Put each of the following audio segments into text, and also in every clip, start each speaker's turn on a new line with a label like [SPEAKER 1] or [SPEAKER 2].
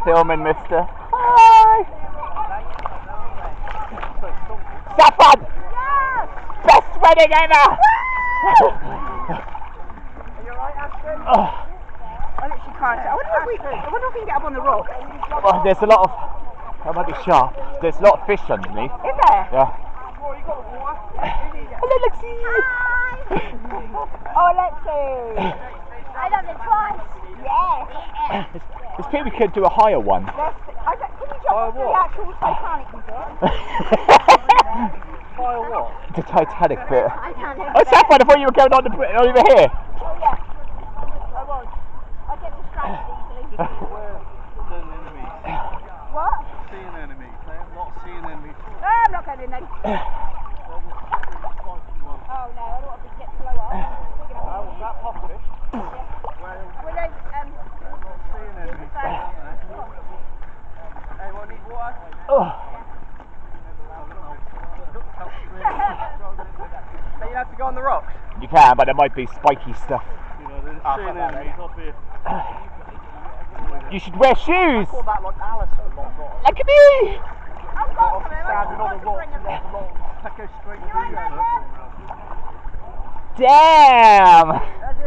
[SPEAKER 1] filming, mister. Hi! Saffron!
[SPEAKER 2] Yes!
[SPEAKER 1] Best wedding ever!
[SPEAKER 2] Are you alright, Ashton? I literally can't. I wonder if we can get up on the rock.
[SPEAKER 1] Oh, there's a lot of... That might be sharp. There's a lot of fish underneath.
[SPEAKER 2] Is there?
[SPEAKER 1] Yeah. Hello, Lexi!
[SPEAKER 2] Oh, let's see. I done it twice. Yes.
[SPEAKER 1] This people could do a higher one.
[SPEAKER 2] Can you jump off the actual Titanic bit?
[SPEAKER 3] Fire what?
[SPEAKER 1] The Titanic bit.
[SPEAKER 2] Titanic
[SPEAKER 1] Oh, Saffron, I thought you were going on over here.
[SPEAKER 2] Oh, yeah. I was. I get distracted easily.
[SPEAKER 3] Seeing enemies.
[SPEAKER 2] What?
[SPEAKER 3] Seeing enemies. I am not seeing enemies.
[SPEAKER 2] No, I'm not going in then. Oh, no, I don't want to get slower.
[SPEAKER 3] Was that pufferfish?
[SPEAKER 2] Well, they,
[SPEAKER 3] I'm not seeing enemies. Anyone need water?
[SPEAKER 1] Oh.
[SPEAKER 3] Hey, you have to go on the rocks.
[SPEAKER 1] You can, but there might be spiky stuff.
[SPEAKER 3] You know, there's seeing enemies up here.
[SPEAKER 1] You should wear shoes!
[SPEAKER 3] I call that like Alison, not
[SPEAKER 1] Look at me!
[SPEAKER 2] I've got some.
[SPEAKER 3] standing on the rocks and let the rock go straight through you.
[SPEAKER 1] Damn!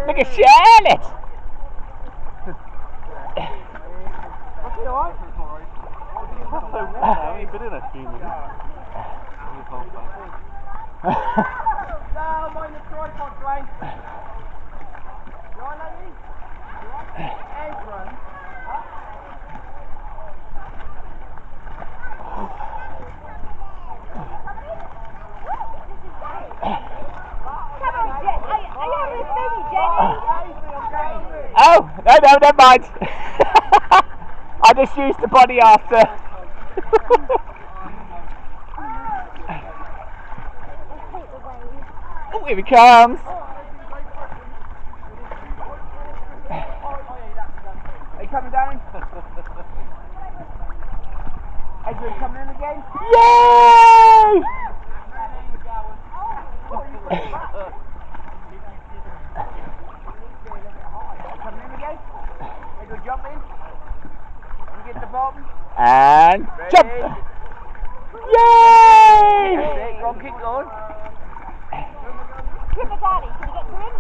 [SPEAKER 1] Look at Charlotte!
[SPEAKER 3] That's alright. That's so warm now. I've only been in a few minutes.
[SPEAKER 2] No, mind the tripod, Dwayne. You alright, lady? You alright? Apron. Come on, Jen. Are you having a baby, Jenny?
[SPEAKER 1] Oh, no, never mind. I just used the body after. Oh, here he comes.
[SPEAKER 2] Are you coming down? Adrian coming in again?
[SPEAKER 1] Yay!
[SPEAKER 2] Coming in again? Adrian jump in. You get to the bottom.
[SPEAKER 1] And
[SPEAKER 2] Ready?
[SPEAKER 1] jump! Yay!
[SPEAKER 2] Go on, keep going. Give the daddy. Can you get to him?